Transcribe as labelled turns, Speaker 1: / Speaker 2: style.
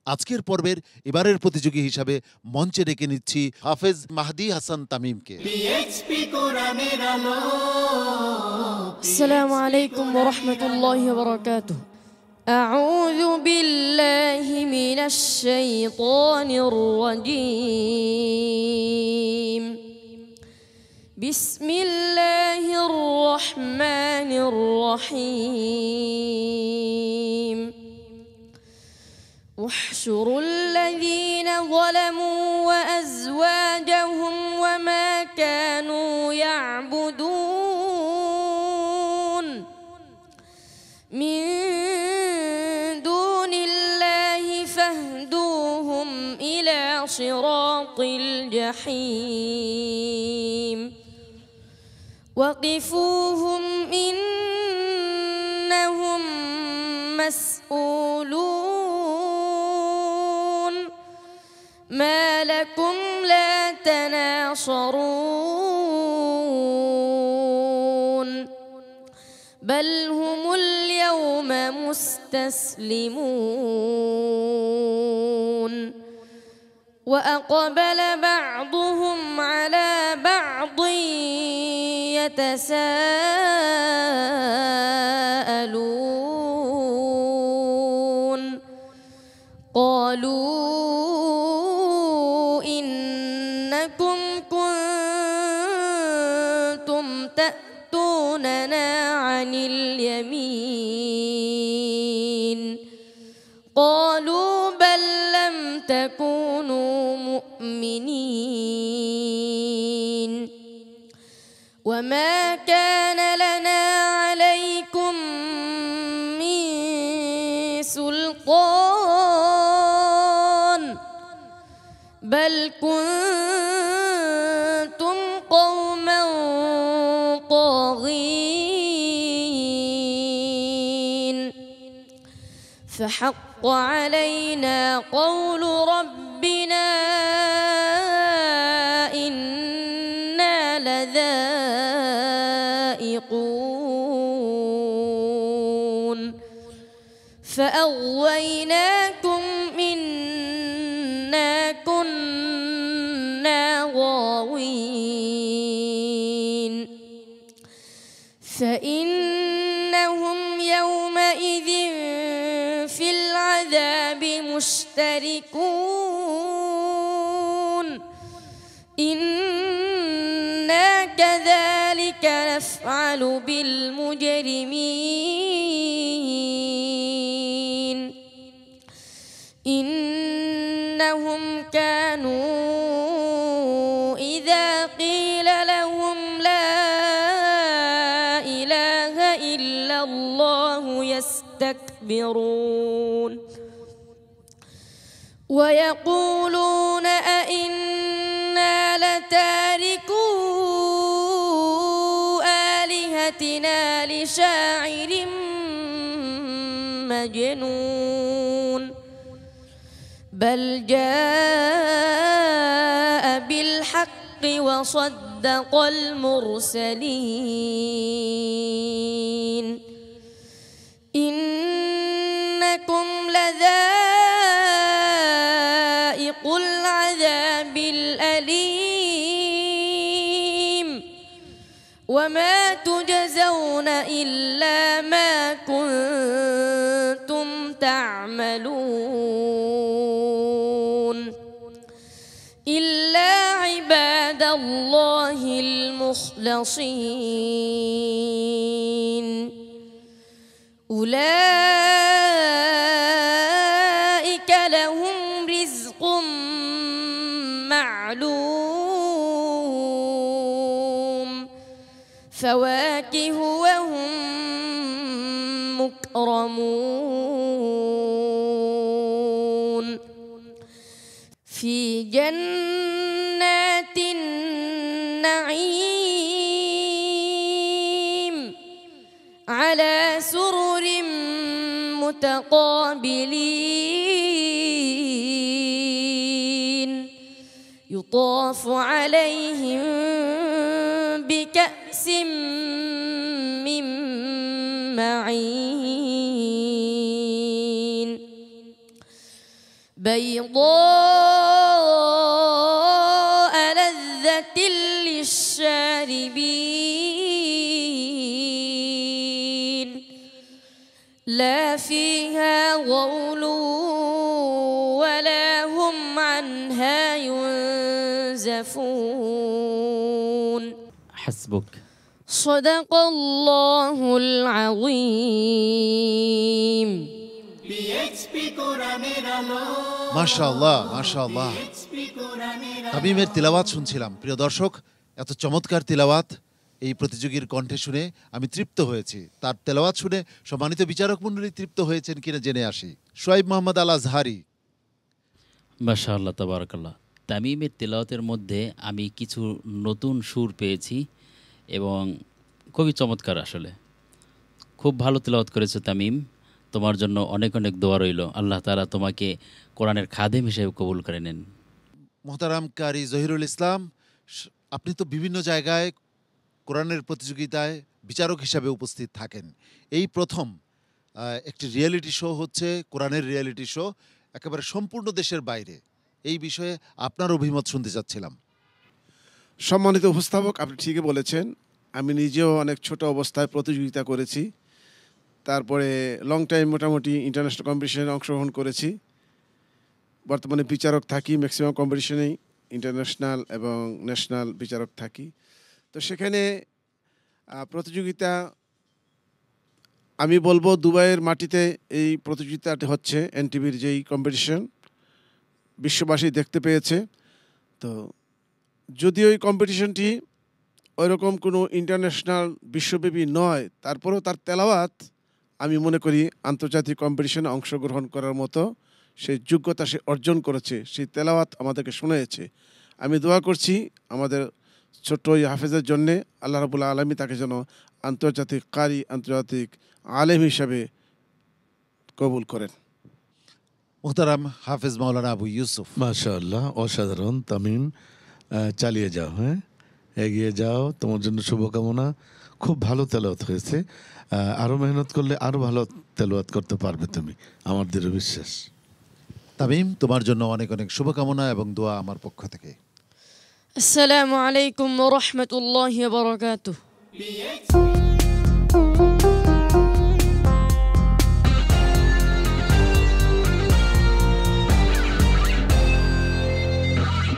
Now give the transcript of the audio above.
Speaker 1: আজকের পর্বের এবারের প্রতিযোগী হিসাবে মঞ্চে ডেকে নিচ্ছি হাফেজ মাহদি হাসান তামিমকে।
Speaker 2: আসসালামু আলাইকুম ওয়া রাহমাতুল্লাহি ওয়া বারাকাতুহু। আউযু বিল্লাহি মিনাশ শাইতানির রাজীম। বিসমিল্লাহির রহমানির রহিম। واحشروا الذين ظلموا وأزواجهم وما كانوا يعبدون من دون الله فاهدوهم إلى صراط الجحيم وقفوهم إنهم مسؤولون ما لكم لا تناصرون بل هم اليوم مستسلمون وأقبل بعضهم على بعض يتساءلون قالوا إنكم كنتم تأتوننا عن اليمين قالوا بل لم تكونوا مؤمنين وما كان لنا عليكم من سلطان بل كنتم قوما طاغين فحق علينا قول ربنا إنا لذائقون فأغويناكم إنا كنا غاوين فإنهم يومئذ في العذاب مشتركون إنا كذلك نفعل بالمجرمين إنهم كانوا إذا قيل لهم لا إله إلا الله يستكبرون ويقولون أئنا لتاركو آلهتنا لشاعر مجنون بل جاء بالحق وصدق المرسلين إنكم لذائق العذاب الأليم وما تجزون إلا ما كنتم تعملون إلا عباد الله المخلصين أولئك لهم رزق معلوم فواكه وهم مكرمون في جنات النعيم على سرر متقابلين يطاف عليهم بكأس من معين بيضاء لذة للشاربين لا فيها غول ولا هم عنها ينزفون
Speaker 3: حسبك
Speaker 2: صدق الله العظيم
Speaker 1: মাশাআল্লাহ মাশাআল্লাহ। তামিমের তিলাওয়াত শুনছিলাম। প্রিয় দর্শক, এত চমৎকার তিলাওয়াত এই প্রতিযোগীর কণ্ঠে শুনে আমি তৃপ্ত হয়েছি। তার তেলাওয়াত শুনে সম্মানিত বিচারক মণ্ডলী তৃপ্ত হয়েছেন কিনা জেনে আসি। শোয়েব মোহাম্মদ আল আজহারি।
Speaker 3: মাশাআল্লাহ তাবারাকাল্লাহ। তামিমের তেলাওয়াতের মধ্যে আমি কিছু নতুন সুর পেয়েছি এবং খুবই চমৎকার। আসলে খুব ভালো তেলাওয়াত করেছো তামিম। তোমার জন্য অনেক অনেক দোয়া রইল। আল্লাহ তাআলা তোমাকে কোরআনের খাদেম হিসেবে কবুল করে নেন।
Speaker 1: মোহতারাম কারি জহিরুল ইসলাম, আপনি তো বিভিন্ন জায়গায় কোরআনের প্রতিযোগিতায় বিচারক হিসাবে উপস্থিত থাকেন। এই প্রথম একটি রিয়েলিটি শো হচ্ছে কোরআনের রিয়েলিটি শো, একেবারে সম্পূর্ণ দেশের বাইরে। এই বিষয়ে আপনার অভিমত শুনতে চাচ্ছিলাম।
Speaker 4: সম্মানিত উপস্থাপক, আপনি ঠিকই বলেছেন। আমি নিজেও অনেক ছোট অবস্থায় প্রতিযোগিতা করেছি, তারপরে লং টাইম মোটামুটি ইন্টারন্যাশনাল কম্পিটিশনে অংশগ্রহণ করেছি। বর্তমানে বিচারক থাকি, ম্যাক্সিমাম কম্পিটিশনেই ইন্টারন্যাশনাল এবং ন্যাশনাল বিচারক থাকি। তো সেখানে প্রতিযোগিতা আমি বলবো দুবাইয়ের মাটিতে এই প্রতিযোগিতাটি হচ্ছে। এনটিভির যেই কম্পিটিশন বিশ্ববাসী দেখতে পেয়েছে। তো যদিও এই কম্পিটিশনটি ওইরকম কোনো ইন্টারন্যাশনাল বিশ্বব্যাপী নয়, তারপরেও তার তেলাওয়াত আমি মনে করি আন্তর্জাতিক কম্পিটিশনে অংশগ্রহণ করার মতো সেই যোগ্যতা সে অর্জন করেছে। সেই তেলাওয়াত আমাদেরকে শুনিয়েছে। আমি দোয়া করছি আমাদের ছোট্ট এই হাফেজের জন্যে, আল্লাহ রাব্বুল আলামিন তাকে যেন আন্তর্জাতিক কারি, আন্তর্জাতিক আলেম হিসাবে কবুল করেন।
Speaker 1: মোহতারাম হাফেজ মাওলানা আবু ইউসুফ।
Speaker 5: মাশাআল্লাহ, অসাধারণ। তামিম, চালিয়ে যাও, হ্যাঁ, এগিয়ে যাও। তোমার জন্য শুভকামনা। খুব ভালো তেলাওয়াত হয়েছে। আরও মেহনত করলে আরও ভালো তেলাওয়াত করতে পারবে তুমি, আমার দৃঢ় বিশ্বাস।
Speaker 1: তামিম, তোমার জন্য অনেক অনেক শুভকামনা এবং দোয়া আমার পক্ষ থেকে।
Speaker 2: আসসালামু আলাইকুম ওয়া রাহমাতুল্লাহি ওয়া বারাকাতুহু।